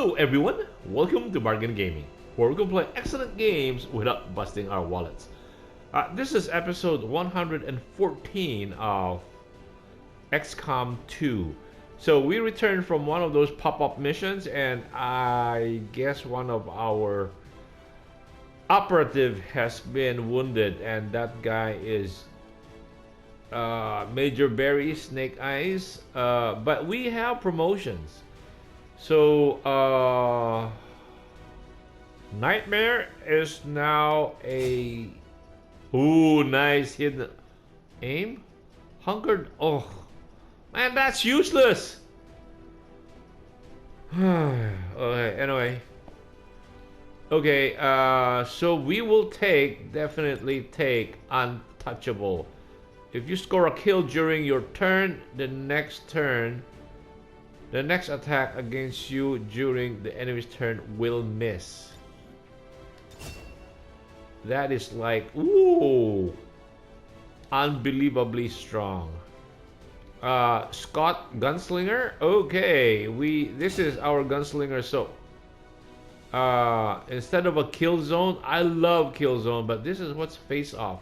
Hello everyone, welcome to Bargain Gaming, where we can play excellent games without busting our wallets. This is episode 114 of Xcom 2. So we returned from one of those pop-up missions, and I guess one of our operative has been wounded, and that guy is Major Berry Snake Eyes. But we have promotions. So, Nightmare is now a... Ooh, nice hidden aim. Hungered... Oh, man, that's useless! Okay, anyway. Okay, so we will definitely take Untouchable. If you score a kill during your turn, the next attack against you during the enemy's turn will miss. That is like, ooh, unbelievably strong. Scott Gunslinger. Okay, this is our Gunslinger. So, instead of a kill zone, I love kill zone, but this is what's face off.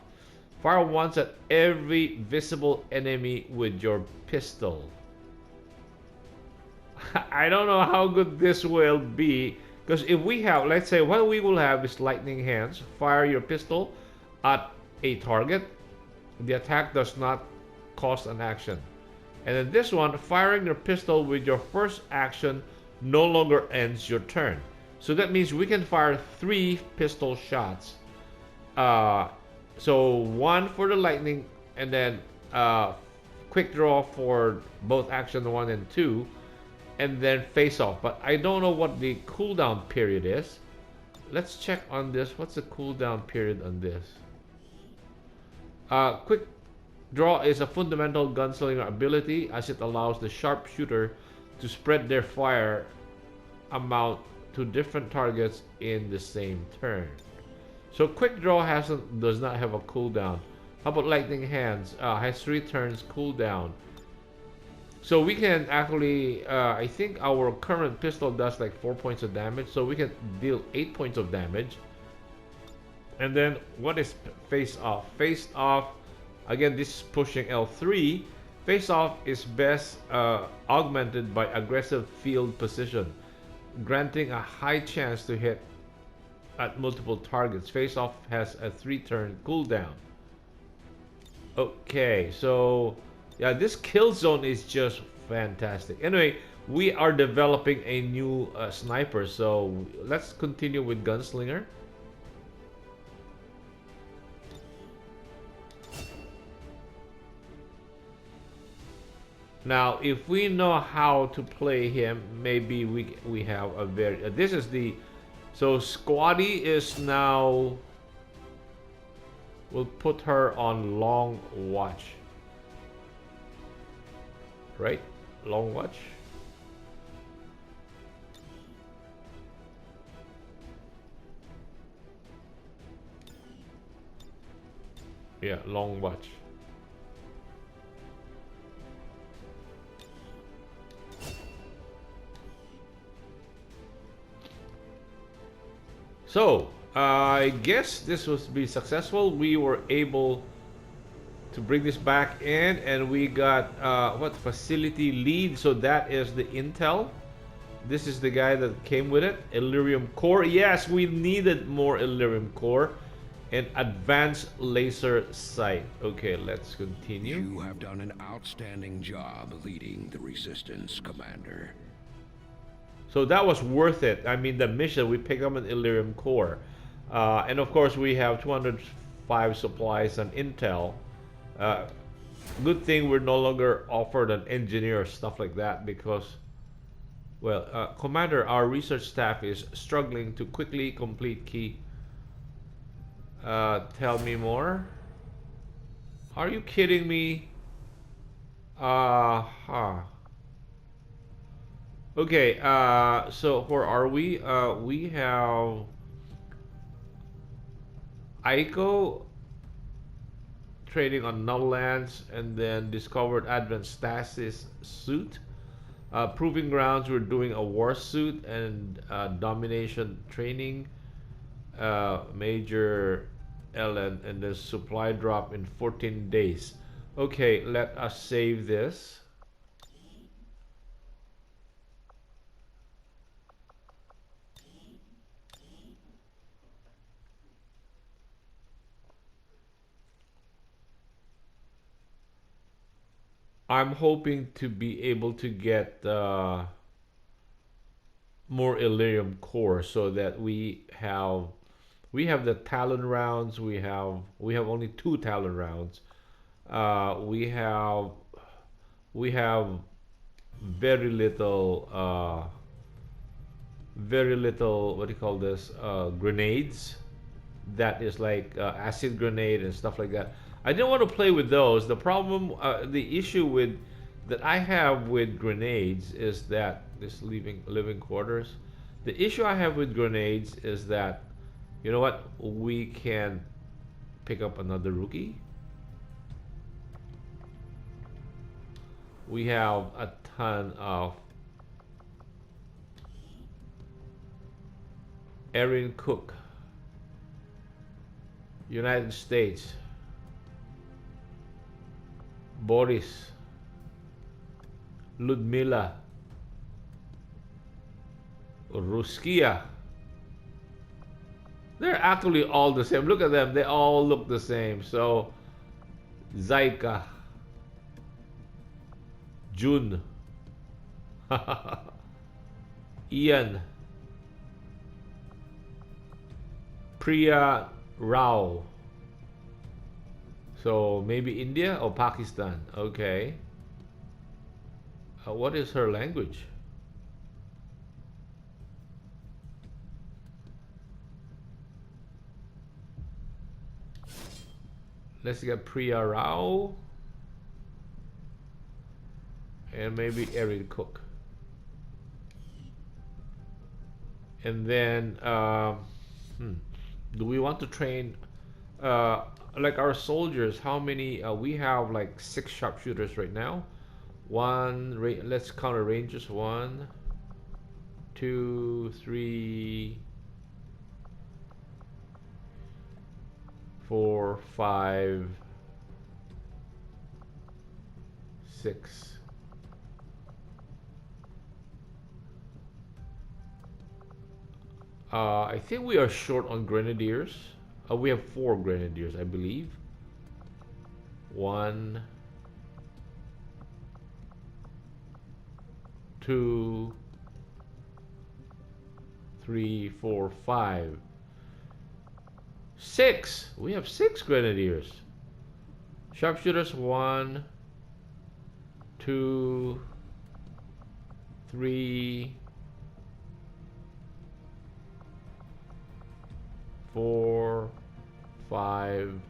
Fire once at every visible enemy with your pistol. I don't know how good this will be, because if we have, let's say, what we will have is lightning hands. Fire your pistol at a target. The attack does not cost an action. And then this one, firing your pistol with your first action no longer ends your turn. So that means we can fire 3 pistol shots. So 1 for the lightning, and then quick draw for both action 1 and 2. And then face off, but I don't know what the cooldown period is. Let's check on this. What's the cooldown period on this? Quick draw is a fundamental gunslinger ability, as it allows the sharpshooter to spread their fire amount to different targets in the same turn. So quick draw does not have a cooldown. How about lightning hands? Has 3 turns cooldown. So we can actually, I think our current pistol does like 4 points of damage, so we can deal 8 points of damage. And then what is face off? Face off, again, this is pushing L3. Face off is best augmented by aggressive field position, granting a high chance to hit at multiple targets. Face off has a 3-turn cooldown. Okay, so yeah, this kill zone is just fantastic. Anyway, we are developing a new sniper, so let's continue with Gunslinger. Now, if we know how to play him, maybe we have a very... this is the... So, Squatty is now... We'll put her on Long Watch. Right? Long Watch. Yeah, Long Watch. So, I guess this was be successful. We were able to bring this back in, and we got what facility lead. So that is the intel. This is the guy that came with it. Illyrium core. Yes, we needed more Illyrium core and advanced laser sight. Okay, let's continue. You have done an outstanding job leading the resistance, Commander. So that was worth it. I mean, the mission, we picked up an Illyrium core, and of course we have 205 supplies and intel. Good thing we're no longer offered an engineer or stuff like that, because, well, Commander, our research staff is struggling to quickly complete key. Tell me more. Are you kidding me? Okay, so where are we? We have Aiko trading on Null Lands, and then discovered advanced stasis suit. Proving grounds, we're doing a war suit and domination training. Major Ellen, and then supply drop in 14 days. Okay, let us save this. I'm hoping to be able to get more Illyrium core so that we have the Talon rounds. We have only 2 Talon rounds. We have very little what do you call this, grenades. That is like acid grenade and stuff like that. I didn't want to play with those. The issue with that I have with grenades is that this living quarters. The issue I have with grenades is that, you know what, we can pick up another rookie. We have a ton of Erin Cook, United States, Boris, Ludmila, Ruskia. They're actually all the same. Look at them. They all look the same. So, Zaika, June, Ian, Priya Rao. So maybe India or Pakistan. Okay. What is her language? Let's get Priya Rao. And maybe Erin Cook. And then, do we want to train, like our soldiers? How many? We have like 6 sharpshooters right now. Let's count our rangers. 1, 2, 3, 4, 5, 6. I think we are short on grenadiers. We have 4 grenadiers, I believe. 1, 2, 3, 4, 5, 6. We have 6 grenadiers. Sharpshooters 1, 2, 3, 4, 5,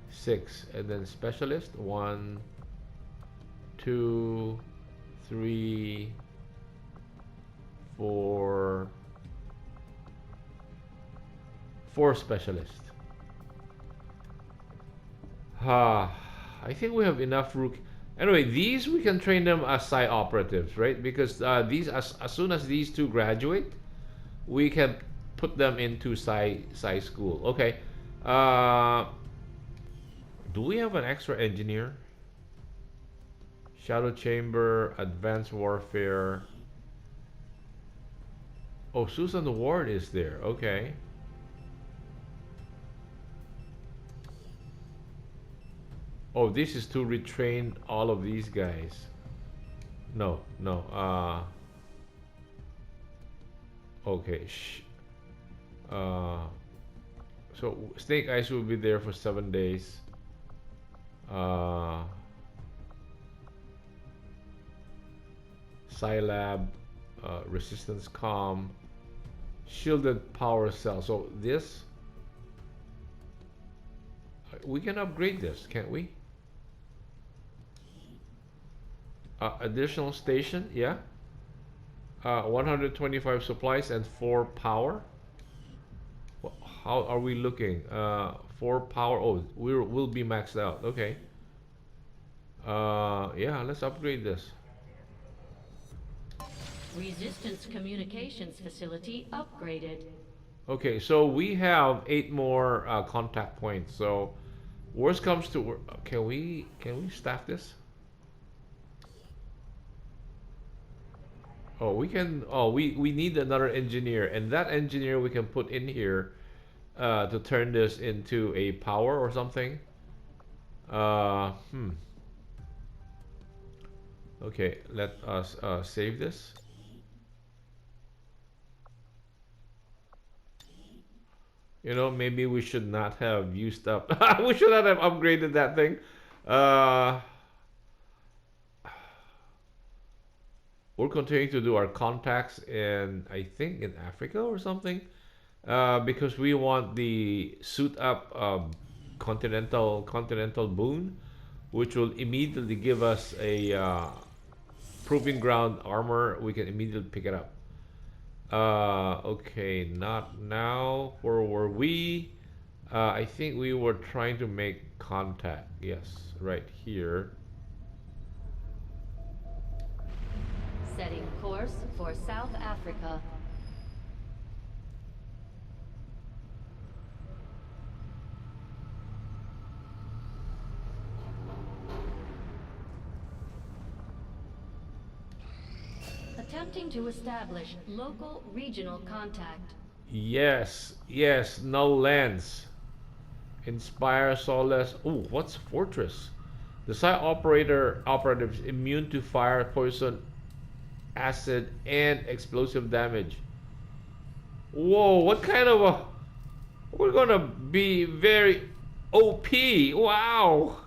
6, and then specialist 1, 2, 3, 4 specialists. I think we have enough rook. Anyway, these we can train them as side operatives, right? Because these, as soon as these 2 graduate, we can put them into Psi school. Okay. Do we have an extra engineer? Shadow Chamber, Advanced Warfare. Oh, Susan Ward is there. Okay. Oh, this is to retrain all of these guys. No. Okay. So Snake Eyes will be there for 7 days. Scilab, Resistance Calm, Shielded Power Cell. So this, we can upgrade this, can't we? Additional station, yeah. 125 supplies and 4 power. How are we looking? 4 power. Oh, we'll be maxed out. Okay. Yeah, let's upgrade this. Resistance communications facility upgraded. Okay, so we have 8 more contact points. So worst comes to can we staff this? Oh, we can. Oh, we need another engineer, and that engineer we can put in here to turn this into a power or something. Hmm. Okay, let us save this. You know, maybe we should not have used up. We should not have upgraded that thing. Uh, we're continuing to do our contacts in, I think, in Africa or something. Because we want the suit up continental boon, which will immediately give us a proving ground armor. We can immediately pick it up. Okay, not now. Where were we? I think we were trying to make contact. Yes, right here. Setting course for South Africa. Attempting to establish local regional contact. Yes, yes, null lens. Inspire Solace. Oh, what's Fortress? The site operatives immune to fire, poison, acid, and explosive damage. Whoa, what kind of a... We're gonna be very OP. Wow.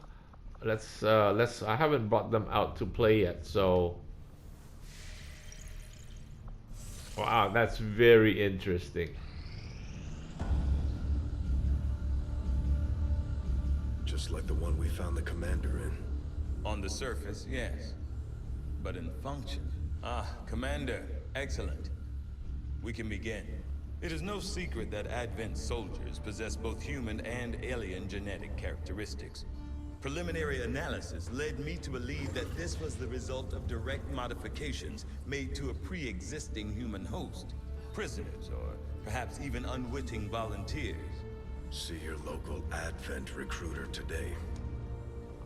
Let's I haven't brought them out to play yet, so wow, that's very interesting. Just like the one we found the commander in. On the surface, yes. But in function... Commander, excellent. We can begin. It is no secret that Advent soldiers possess both human and alien genetic characteristics. Preliminary analysis led me to believe that this was the result of direct modifications made to a pre-existing human host. Prisoners, or perhaps even unwitting volunteers. See your local Advent recruiter today.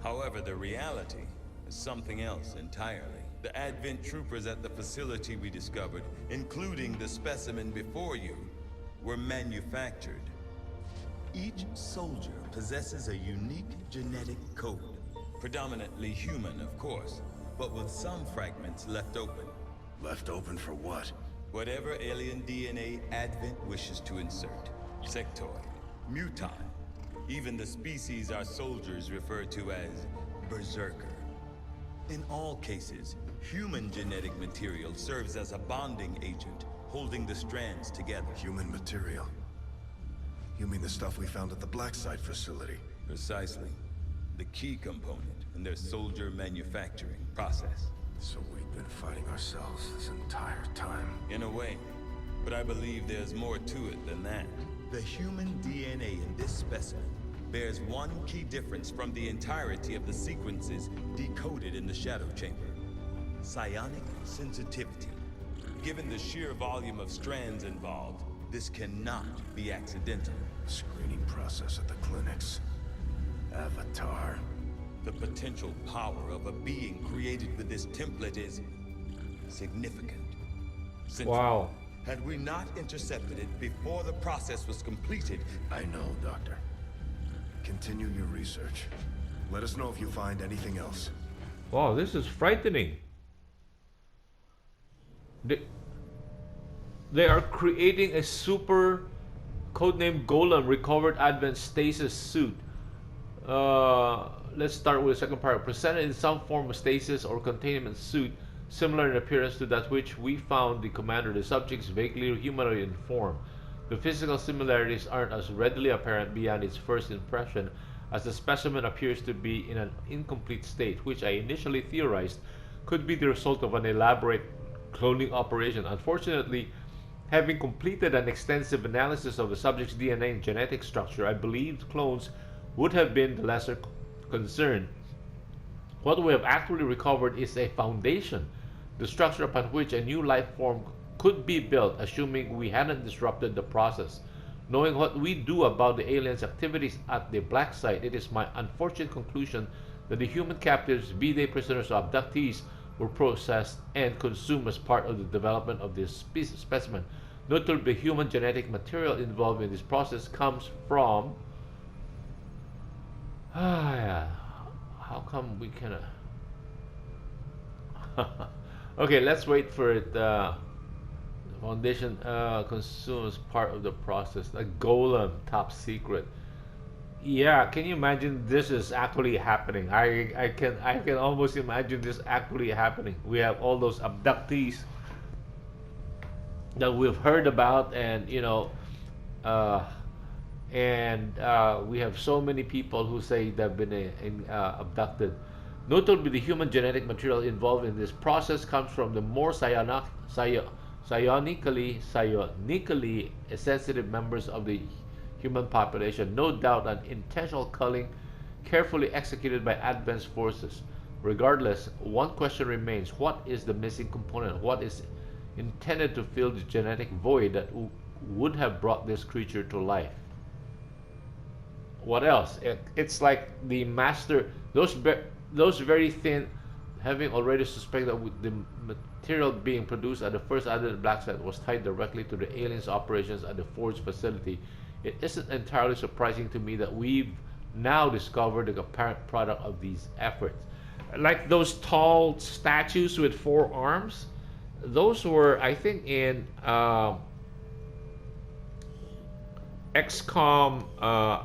However, the reality is something else entirely. The Advent troopers at the facility we discovered, including the specimen before you, were manufactured. Each soldier possesses a unique genetic code. Predominantly human, of course, but with some fragments left open. Left open for what? Whatever alien DNA Advent wishes to insert. Sectoid, mutile, even the species our soldiers refer to as berserker. In all cases, human genetic material serves as a bonding agent, holding the strands together. Human material? You mean the stuff we found at the Black Site facility? Precisely. The key component in their soldier manufacturing process. So we've been fighting ourselves this entire time. In a way. But I believe there's more to it than that. The human DNA in this specimen bears one key difference from the entirety of the sequences decoded in the Shadow Chamber. Psionic sensitivity. Given the sheer volume of strands involved, this cannot be accidental. Screening process at the clinics. Avatar. The potential power of a being created with this template is significant. Wow. Had we not intercepted it before the process was completed... I know, Doctor. Continue your research. Let us know if you find anything else. Wow, this is frightening. They are creating a super codenamed Golem recovered Advent stasis suit. Let's start with the second part. Presented in some form of stasis or containment suit, similar in appearance to that which we found the commander. The subject's vaguely humanoid in form. The physical similarities aren't as readily apparent beyond its first impression, as the specimen appears to be in an incomplete state, which I initially theorized could be the result of an elaborate cloning operation. Unfortunately, having completed an extensive analysis of the subject's DNA and genetic structure, I believed clones would have been the lesser concern. What we have actually recovered is a foundation the structure upon which a new life form could be built, assuming we hadn't disrupted the process. Knowing what we do about the aliens' activities at the black site, it is my unfortunate conclusion that the human captives, be they prisoners or abductees, were processed and consumed as part of the development of this specimen. Notably, the human genetic material involved in this process comes from... yeah. How come we cannot... Okay, let's wait for it. Foundation consumes part of the process. A golem, top secret. Yeah, can you imagine this is actually happening? I can almost imagine this actually happening. We have all those abductees that we've heard about, and we have so many people who say they've been abducted. Notably, the human genetic material involved in this process comes from the more psionically sensitive members of the human population. No doubt an intentional culling carefully executed by Advent's forces. Regardless, one question remains: what is the missing component? What is intended to fill the genetic void that would have brought this creature to life? What else? It's like the master, those very thin, having already suspected that with the material being produced at the first Advent black site was tied directly to the aliens' operations at the Forge facility. It isn't entirely surprising to me that we've now discovered the apparent product of these efforts. Like those tall statues with 4 arms, those were, I think, in XCOM,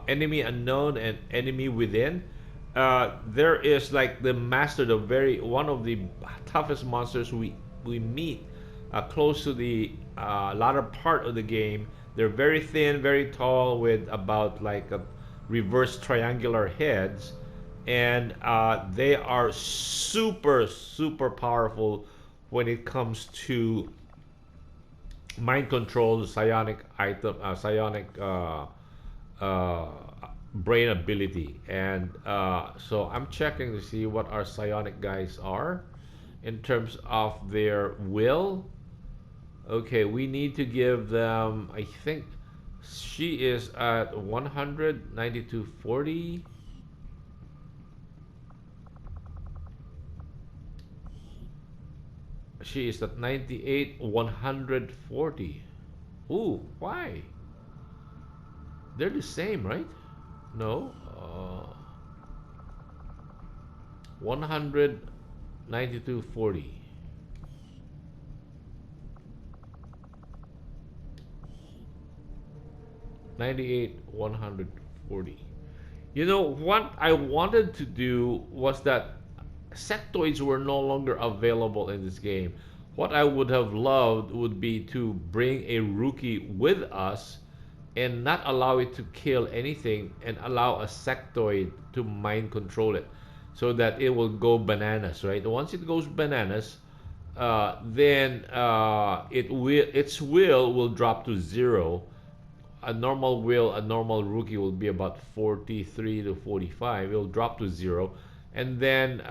Enemy Unknown and Enemy Within. There is like the master, one of the toughest monsters we meet close to the latter part of the game. They're very thin, very tall, with about like a reverse triangular heads, and they are super powerful when it comes to mind control, psionic brain ability. And so I'm checking to see what our psionic guys are in terms of their will. Okay, we need to give them, I think she is at 192.40. She is at 98, 140. Ooh, why? They're the same, right? No. 192.40. $98, 140. You know what I wanted to do was that sectoids were no longer available in this game. What I would have loved would be to bring a rookie with us and not allow it to kill anything, and allow a sectoid to mind control it so that it will go bananas, right? Once it goes bananas, then its will drop to 0. A normal rookie will be about 43 to 45. It'll drop to 0, and then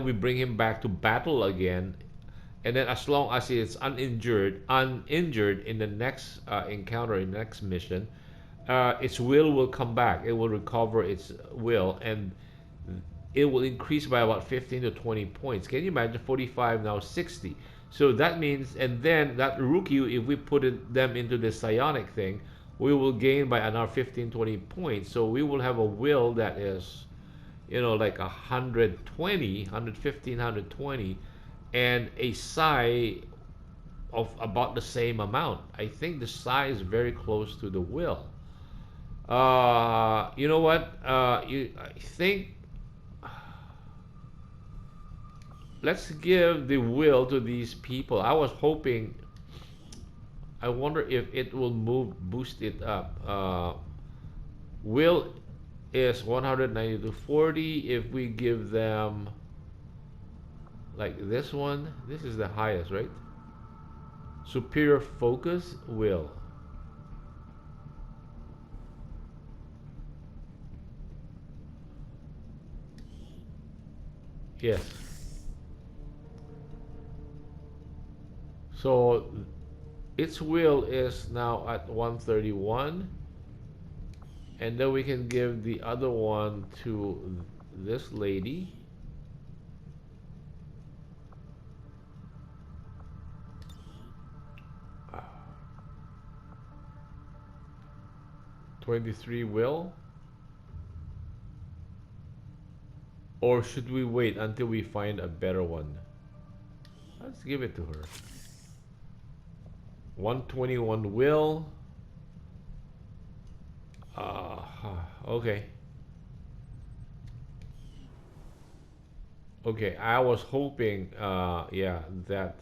we bring him back to battle again. And then as long as it's uninjured in the next encounter, in the next mission, its will come back. It will recover its will, and it will increase by about 15 to 20 points. Can you imagine? 45, now 60. So that means, and then that rookie, if we put them into the psionic thing, we will gain by another 15, 20 points. So we will have a will that is, like 120, 115, 120, and a psi of about the same amount. I think the psi is very close to the will. You know what? I think let's give the will to these people. I was hoping, I wonder if it will boost it up. Will is 190 to 40. If we give them like this one, this is the highest, right? Superior focus, will. Yes. So its will is now at 131, and then we can give the other one to this lady. Ah. 23 will. Or should we wait until we find a better one? Let's give it to her. 121 will. Okay. Okay, I was hoping, yeah, that.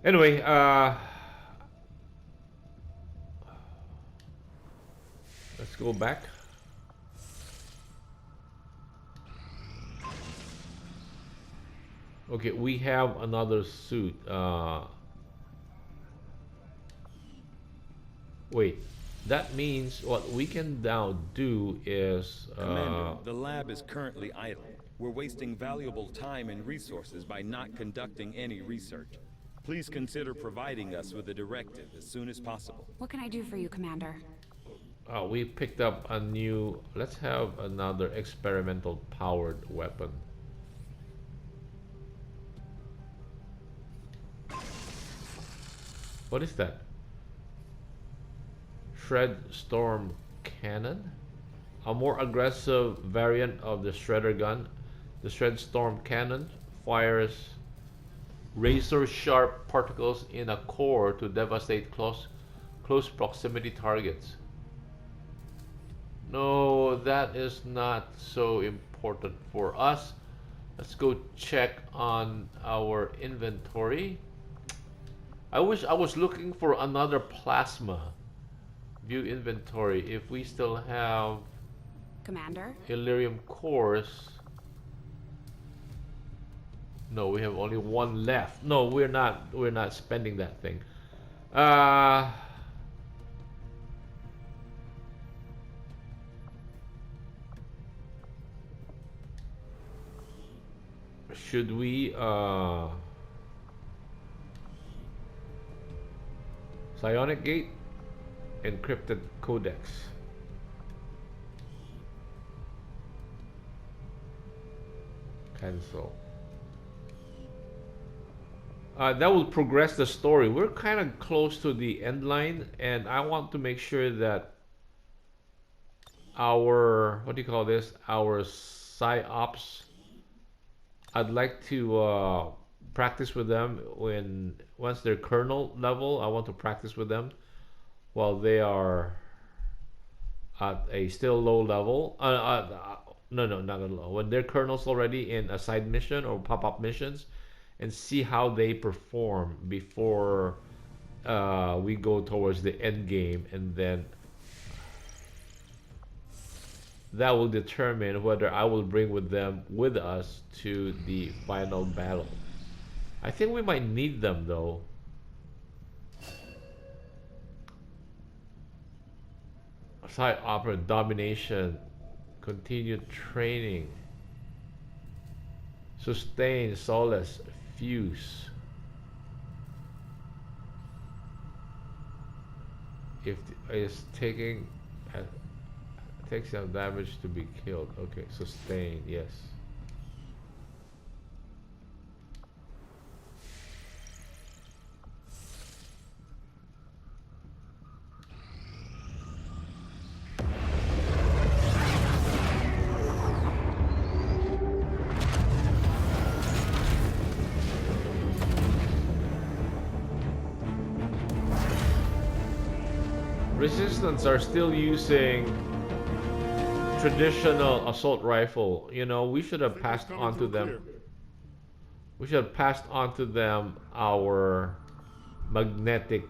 Anyway, let's go back. Okay, we have another suit. Wait, that means what we can now do is Commander, the lab is currently idle. We're wasting valuable time and resources by not conducting any research. Please consider providing us with a directive as soon as possible. What can I do for you, Commander? we picked up a new. Let's have another experimental powered weapon. What is that? Shred Storm Cannon? A more aggressive variant of the Shredder gun. The Shred Storm Cannon fires razor sharp particles in a core to devastate close proximity targets. No, that is not so important for us. Let's go check on our inventory. I wish I was looking for another plasma. View inventory. If we still have Commander? Illyrium cores. No, we have only one left. No, we're not spending that thing. Should we Psionic Gate, encrypted codex. Cancel. That will progress the story. We're kind of close to the end line, and I want to make sure that our, what do you call this? Our PsyOps. I'd like to practice with them once they're kernel level. I want to practice with them while they are at a still low level. No, not at low. When they're kernels already in a side mission or pop-up missions, and see how they perform before we go towards the end game, and then that will determine whether I will bring with us to the final battle. I think we might need them though. Side opera domination, continued training, sustain, solace, fuse. If is taking takes some damage to be killed. Okay, sustain, yes. Resistance are still using traditional assault rifle. You know, we should have passed on to them. We should have passed on to them our magnetic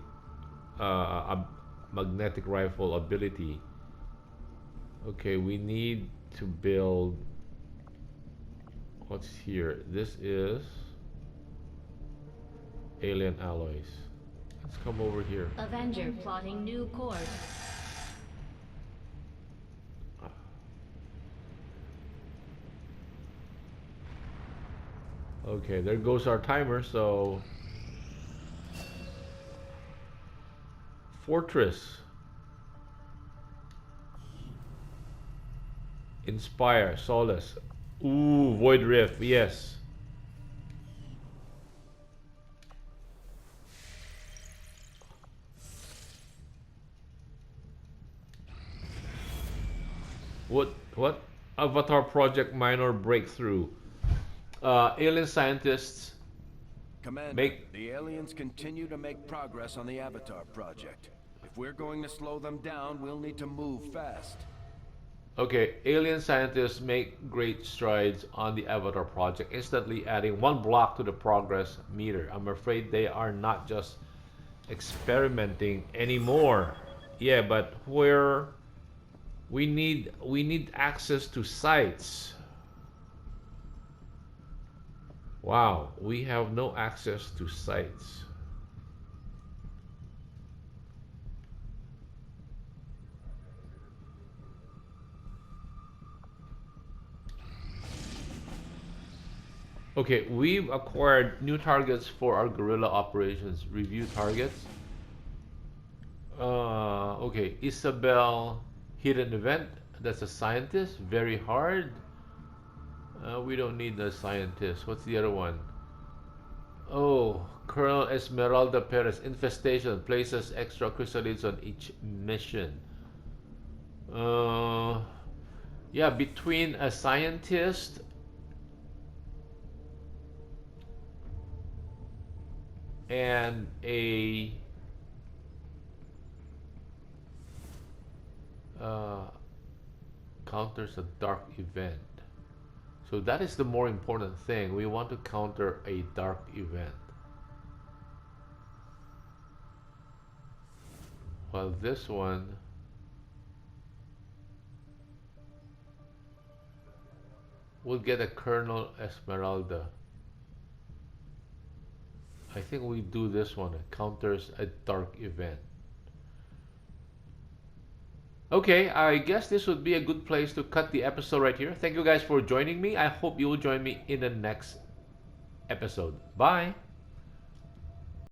magnetic rifle ability. Okay, we need to build. What's here? This is alien alloys. Let's come over here. Avenger plotting new course. Okay, there goes our timer, so Fortress. Inspire, Solace. Ooh, Void Rift, yes. What? Avatar Project minor breakthrough. Alien scientists Commander, the aliens continue to make progress on the Avatar project. If we're going to slow them down, we'll need to move fast. Okay, alien scientists make great strides on the Avatar project, instantly adding 1 block to the progress meter. I'm afraid they are not just experimenting anymore. Yeah, but where we need access to sites. Wow, we have no access to sites. Okay, we've acquired new targets for our guerrilla operations. Review targets. Okay, Isabel hidden event. That's a scientist. Very hard. We don't need the scientist. What's the other one? Oh, Colonel Esmeralda Perez. Infestation. Places extra chrysalids on each mission. Yeah, between a scientist and a counters a dark event. So that is the more important thing. We want to counter a dark event. While this one will get a Colonel Esmeralda. I think we do this one. It counters a dark event. Okay, I guess this would be a good place to cut the episode right here. Thank you guys for joining me. I hope you will join me in the next episode. Bye!